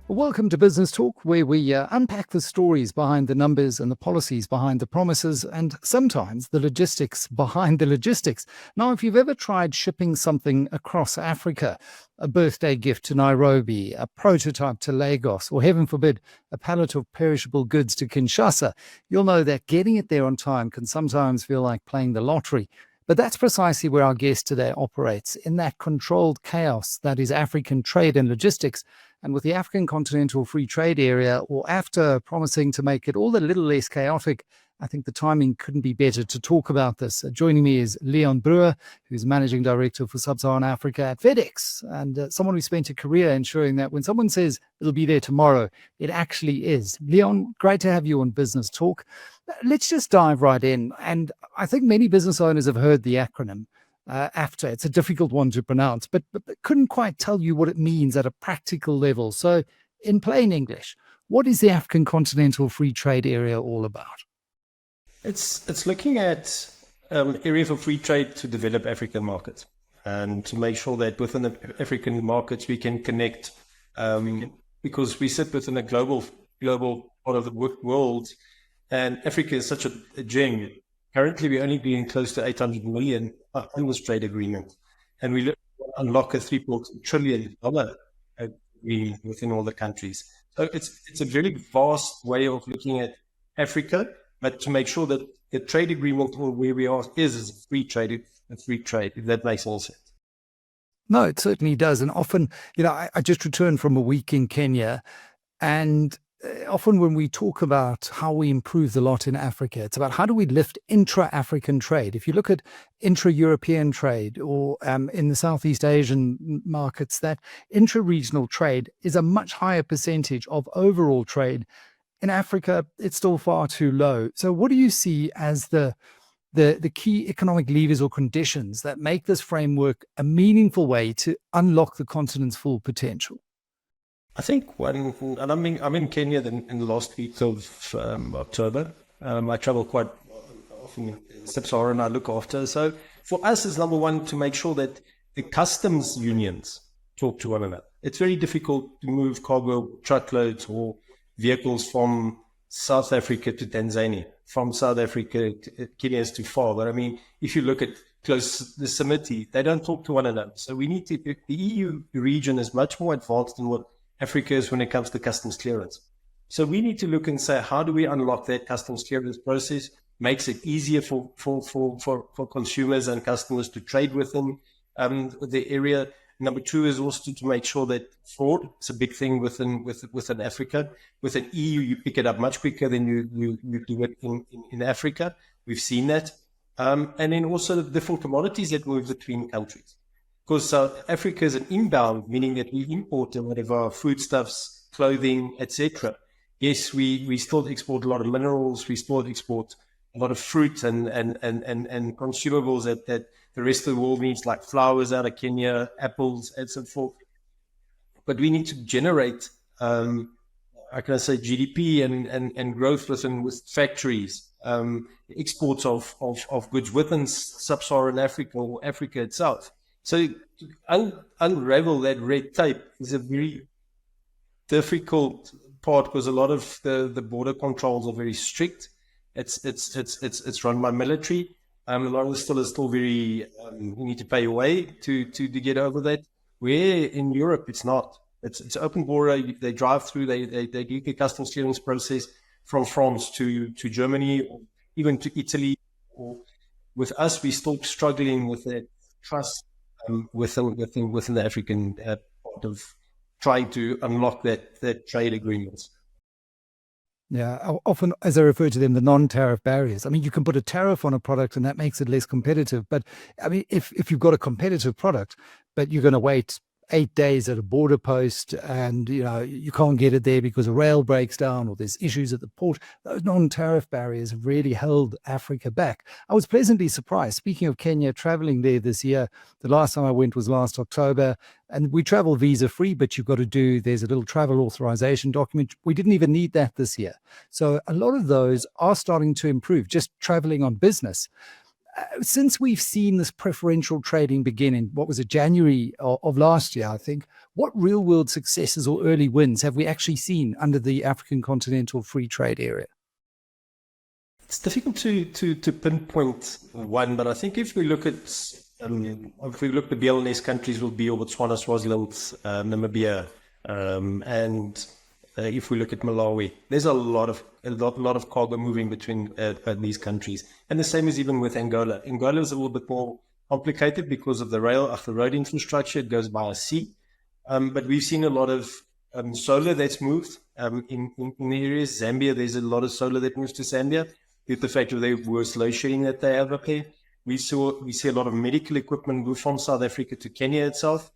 Welcome to Business Talk, where we unpack the stories behind the numbers and the policies behind the promises and sometimes the logistics behind the logistics. Now, if you've ever tried shipping something across Africa, a birthday gift to Nairobi, a prototype to Lagos, or heaven forbid, a pallet of perishable goods to Kinshasa, you'll know that getting it there on time can sometimes feel like playing the lottery. But that's precisely where our guest today operates, in that controlled chaos that is African trade and logistics. And with the African Continental Free Trade Area, or AfCFTA, promising to make it all a little less chaotic, I think the timing couldn't be better to talk about this. Joining me is Leon Bruwer, who's Managing Director for Sub-Saharan Africa at FedEx, and someone who spent a career ensuring that when someone says it'll be there tomorrow, it actually is. Leon, great to have you on Business Talk. Let's just dive right in. And I think many business owners have heard the acronym AfCFTA. It's a difficult one to pronounce, but couldn't quite tell you what it means at a practical level. So in plain English, what is the African Continental Free Trade Area all about? It's looking at areas of free trade to develop African markets and to make sure that within the African markets we can connect, because we sit within a global part of the world, and Africa is such a gem. Currently, we're only doing close to 800 million on this trade agreement, and we unlock a $3 trillion agreement within all the countries. So it's a very vast way of looking at Africa, but to make sure that the trade agreement or where we are is free trade, if that makes all sense. No, it certainly does. And often, I just returned from a week in Kenya, and often when we talk about how we improve the lot in Africa, it's about how do we lift intra-African trade. If you look at intra-European trade or in the Southeast Asian markets, that intra-regional trade is a much higher percentage of overall trade. In Africa, it's still far too low. So what do you see as the key economic levers or conditions that make this framework a meaningful way to unlock the continent's full potential? I think and I'm in Kenya in the last week of October. I travel quite often in Sub-Saharan, I look after. So for us, it's number one to make sure that the customs unions talk to one another. It's very difficult to move cargo truckloads or vehicles from South Africa to Tanzania, from South Africa to Kenya is too far. But I mean, if you look at close vicinity, they don't talk to one another. So we need to, the EU region is much more advanced than what Africa is when it comes to customs clearance. So we need to look and say, how do we unlock that customs clearance process? Makes it easier for consumers and customers to trade within the area. Number two is also to make sure that fraud is a big thing within Africa. Within EU, you pick it up much quicker than you do it in Africa. We've seen that. And then also the different commodities that move between countries. Because South Africa is an inbound, meaning that we import a lot of our foodstuffs, clothing, etc. Yes, we still export a lot of minerals. We still export a lot of fruit and consumables that the rest of the world needs, like flowers out of Kenya, apples, and so forth. But we need to generate, how can I say, GDP and growth with factories, exports of goods within Sub-Saharan Africa or Africa itself. So to unravel that red tape is a very difficult part, because a lot of the border controls are very strict. It's run by military. A lot of it is still very, you need to pay away to get over that. Where in Europe, it's not. It's open border. They drive through, they do the customs clearance process from France to Germany, or even to Italy. Or with us, we're still struggling with that trust within the African part of trying to unlock that trade agreements. Yeah, often, as I refer to them, the non-tariff barriers. I mean, you can put a tariff on a product and that makes it less competitive. But I mean, if you've got a competitive product, but you're going to wait 8 days at a border post and, you can't get it there because a rail breaks down or there's issues at the port, those non-tariff barriers have really held Africa back. I was pleasantly surprised. Speaking of Kenya, traveling there this year, the last time I went was last October, and we travel visa-free, but there's a little travel authorization document. We didn't even need that this year. So a lot of those are starting to improve, just traveling on business. Since we've seen this preferential trading begin in, what was it, January of last year, I think, what real world successes or early wins have we actually seen under the African Continental Free Trade Area? It's difficult to pinpoint one, but I think if we look at the BLNS countries, will be Botswana, Swaziland, Namibia, and if we look at Malawi, there's a lot of cargo moving between these countries, and the same is even with Angola. Angola is a little bit more complicated because of the road infrastructure. It goes by sea, but we've seen a lot of solar that's moved in the areas. Zambia, there's a lot of solar that moves to Zambia due to the fact of the worst load shedding that they have up here. We see a lot of medical equipment move from South Africa to Kenya itself.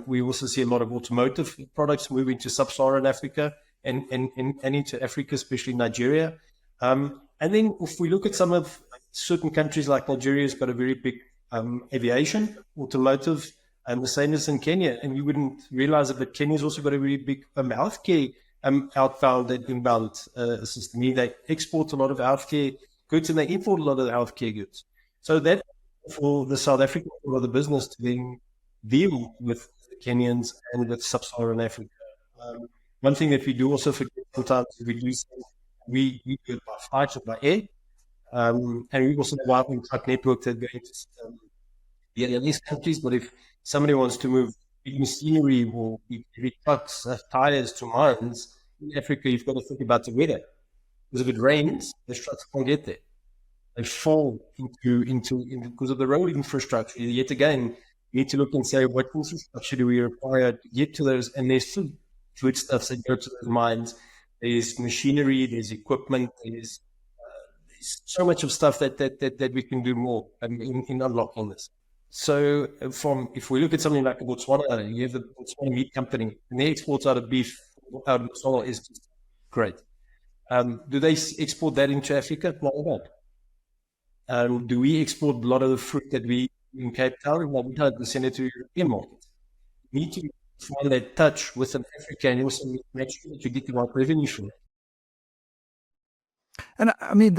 We also see a lot of automotive products moving to Sub-Saharan Africa and into Africa, especially Nigeria. And then if we look at some of certain countries like Nigeria's got a very big aviation, automotive, and the same as in Kenya. And you wouldn't realize it, but Kenya's also got a very big healthcare outbound and inbound system. They export a lot of healthcare goods and they import a lot of healthcare goods. So that for the South African or the business to then deal with the Kenyans and with Sub-Saharan Africa. One thing that we do also forget sometimes is we do it by flight or by air. And we also have our own truck network that go into these countries. But if somebody wants to move big machinery or big trucks, tires to mines, in Africa, you've got to think about the weather. Because if it rains, the trucks can't get there. They fall into because of the road infrastructure. Yet again, you need to look and say, what infrastructure do we require to get to those? And there's foodstuffs that go to those mines. There's machinery, there's equipment, there's so much of stuff that we can do more in unlocking this. So if we look at something like Botswana, you have the Botswana Meat Company, and their exports out of beef out of Botswana is just great. Do they export that into Africa? Not at all. Do we export a lot of the fruit that we in Cape Town? Well, we don't send it to the European market. We need to find that touch with an Africa and also make sure that you get the right revenue from it. And I mean,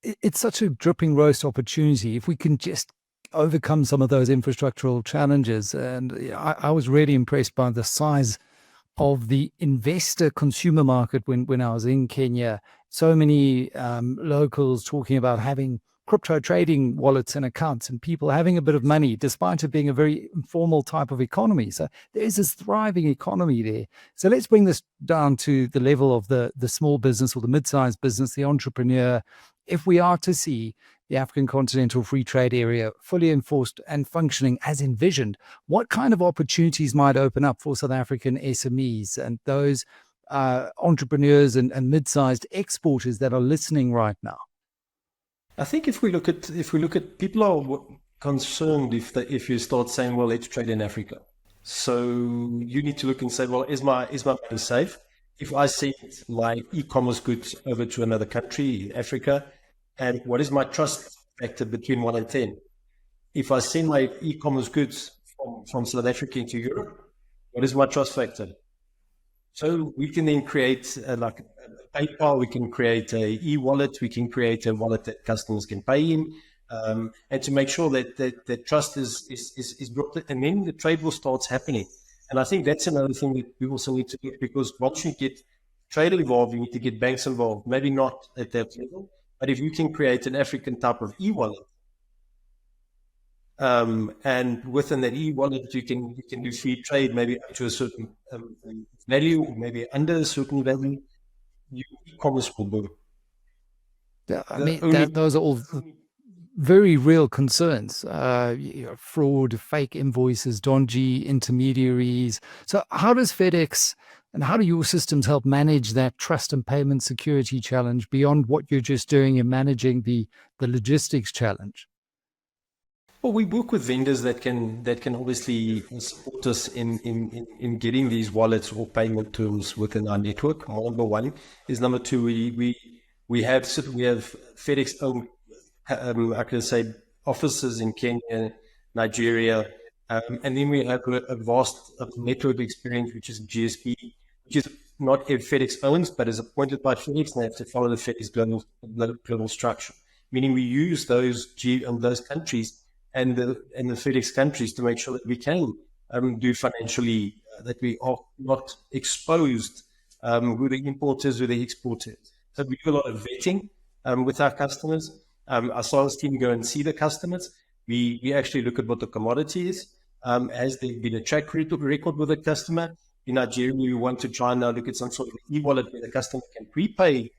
it's such a dripping roast opportunity. If we can just overcome some of those infrastructural challenges. And I was really impressed by the size of the investor consumer market when I was in Kenya. So many locals talking about having crypto trading wallets and accounts and people having a bit of money, despite it being a very informal type of economy. So there's this thriving economy there. So let's bring this down to the level of the small business or the mid-sized business, the entrepreneur. If we are to see the African Continental Free Trade Area fully enforced and functioning as envisioned, what kind of opportunities might open up for South African SMEs and those entrepreneurs and mid-sized exporters that are listening right now? I think if we look at people are concerned if you start saying, well, let's trade in Africa. So you need to look and say, well, is my money safe? If I send my e-commerce goods over to another country, Africa, and what is my trust factor between 1 and 10? If I send my e-commerce goods from South Africa into Europe, what is my trust factor? So we can then create like PayPal, we can create a e-wallet, we can create a wallet that customers can pay in, and to make sure that trust is brought, and then the trade will start happening. And I think that's another thing that we also need to do, because once you get trade involved, you need to get banks involved, maybe not at that level, but if you can create an African type of e-wallet, and within that e-wallet, you can do free trade, maybe up to a certain value, maybe under a certain value, e-commerce will boom. Yeah, I mean, those are all very real concerns. Fraud, fake invoices, dodgy intermediaries. So how does FedEx and how do your systems help manage that trust and payment security challenge beyond what you're just doing in managing the logistics challenge? Well, we work with vendors that can obviously support us in getting these wallets or payment terms within our network. Number one is number two. We have FedEx own I can say offices in Kenya, Nigeria, and then we have a vast network experience, which is GSP, which is not FedEx owns, but is appointed by FedEx and they have to follow the FedEx global structure. meaning we use those countries and the FedEx countries to make sure that we can do financially, that we are not exposed who the importers, who the exporters. So we do a lot of vetting with our customers. Our sales team go and see the customers. We actually look at what the commodity is. Has there been a track record with the customer? In Nigeria, we want to try and now look at some sort of e-wallet where the customer can prepay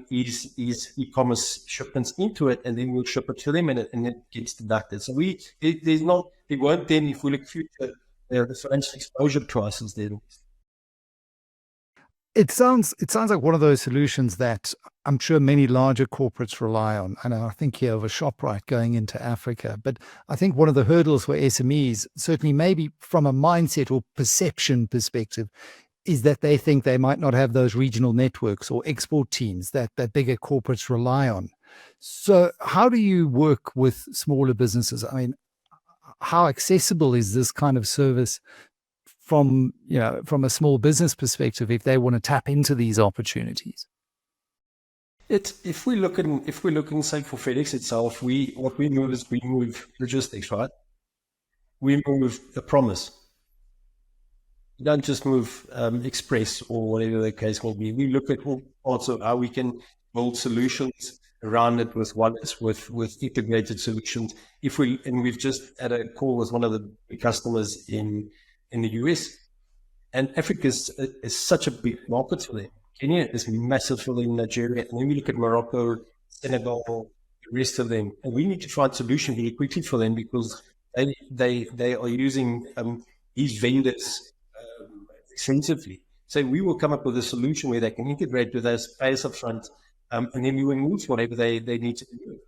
his e-commerce shipments into it, and then we'll ship it to them, and it gets deducted. So there won't then, if we look future, the financial exposure to us is there. It sounds like one of those solutions that I'm sure many larger corporates rely on. And I think here of a ShopRite going into Africa. But I think one of the hurdles for SMEs, certainly maybe from a mindset or perception perspective, is that they think they might not have those regional networks or export teams that bigger corporates rely on. So how do you work with smaller businesses? I mean, how accessible is this kind of service from a small business perspective if they want to tap into these opportunities? If we're looking, say, for FedEx itself, what we move is we move logistics, right? We move a promise. We don't just move express or whatever the case will be. We look at all parts of how we can build solutions around it with wallets, with integrated solutions. We've just had a call with one of the big customers in the US, and Africa is such a big market for them. Kenya is massive for them, Nigeria, and then we look at Morocco, Senegal, the rest of them, and we need to find a solution really quickly for them because they are using these vendors extensively. So we will come up with a solution where they can integrate with us, pay us up front, and then we will move whatever they need to do.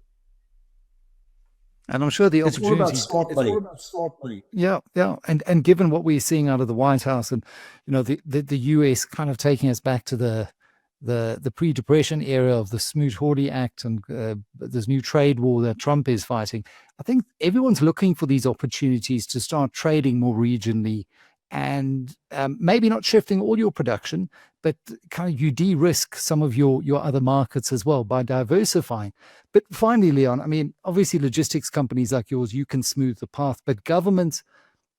And I'm sure the It's all opportunity. about smart money. Yeah. And given what we're seeing out of the White House and the US kind of taking us back to the pre-depression era of the Smoot-Hawley Act and this new trade war that Trump is fighting, I think everyone's looking for these opportunities to start trading more regionally and maybe not shifting all your production, but kind of you de-risk some of your other markets as well by diversifying. But finally, Leon, I mean, obviously logistics companies like yours, you can smooth the path, but governments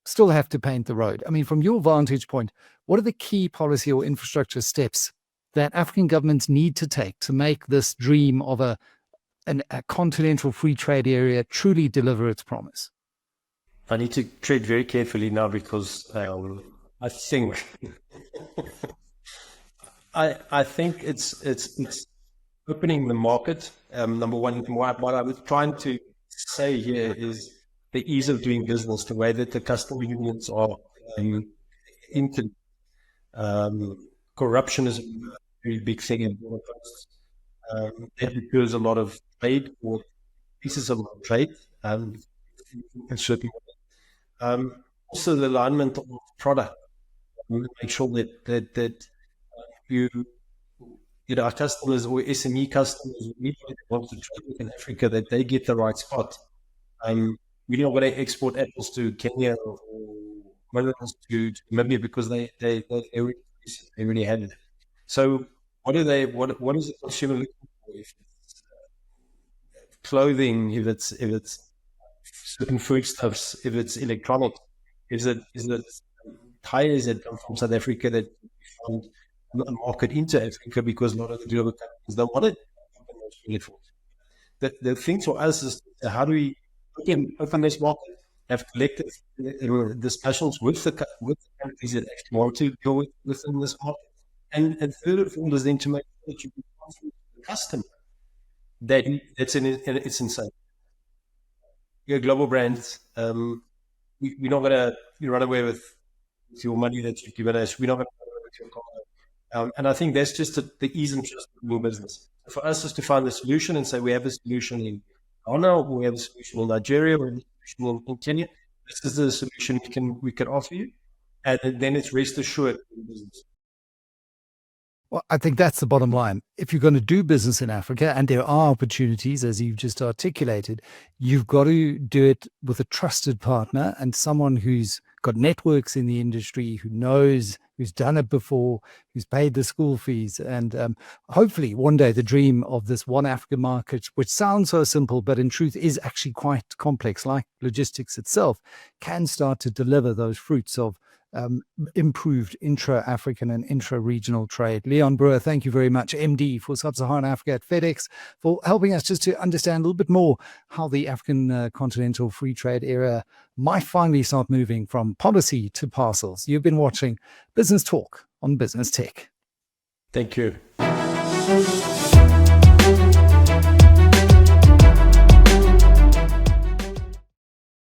still have to paint the road. I mean, from your vantage point, what are the key policy or infrastructure steps that African governments need to take to make this dream of a continental free trade area truly deliver its promise? I need to tread very carefully now because I think I think it's opening the market. Number one, what I was trying to say here is the ease of doing business, the way that the customer unions are into corruption is a very big thing in border posts. That occurs a lot of trade or pieces of trade in certain ways. Also, the alignment of product. We make sure that our customers or SME customers, we want to trade within Africa, that they get the right spot. We don't want to export apples to Kenya or bananas to Namibia because they already had it. So what is the consumer looking for? If it's clothing, if it's certain foodstuffs, if it's electronics, is it tires that come from South Africa that we found a market into Africa because a lot of the global companies don't want it. The thing for us is how do we open this market, have collective discussions with the countries that actually want to go within this market, and third of all is then to make sure that you can confident the customer it's insane. You're a global brand. We're not going to run away with your money that you've given us. We're not going to run away with your car. And I think that's just the ease and trust of doing business. For us is to find the solution and say we have a solution in Ghana, we have a solution in Nigeria, we have a solution in Kenya. This is the solution we can offer you, and then it's rest assured in business. Well, I think that's the bottom line. If you're going to do business in Africa, and there are opportunities, as you've just articulated, you've got to do it with a trusted partner and someone who's got networks in the industry, who knows who's done it before, who's paid the school fees. And hopefully one day the dream of this one African market, which sounds so simple, but in truth is actually quite complex, like logistics itself, can start to deliver those fruits of improved intra-African and intra-regional trade. Leon Bruwer, thank you very much, MD for Sub-Saharan Africa at FedEx, for helping us just to understand a little bit more how the African continental free trade era might finally start moving from policy to parcels. You've been watching Business Talk on Business Tech. Thank you.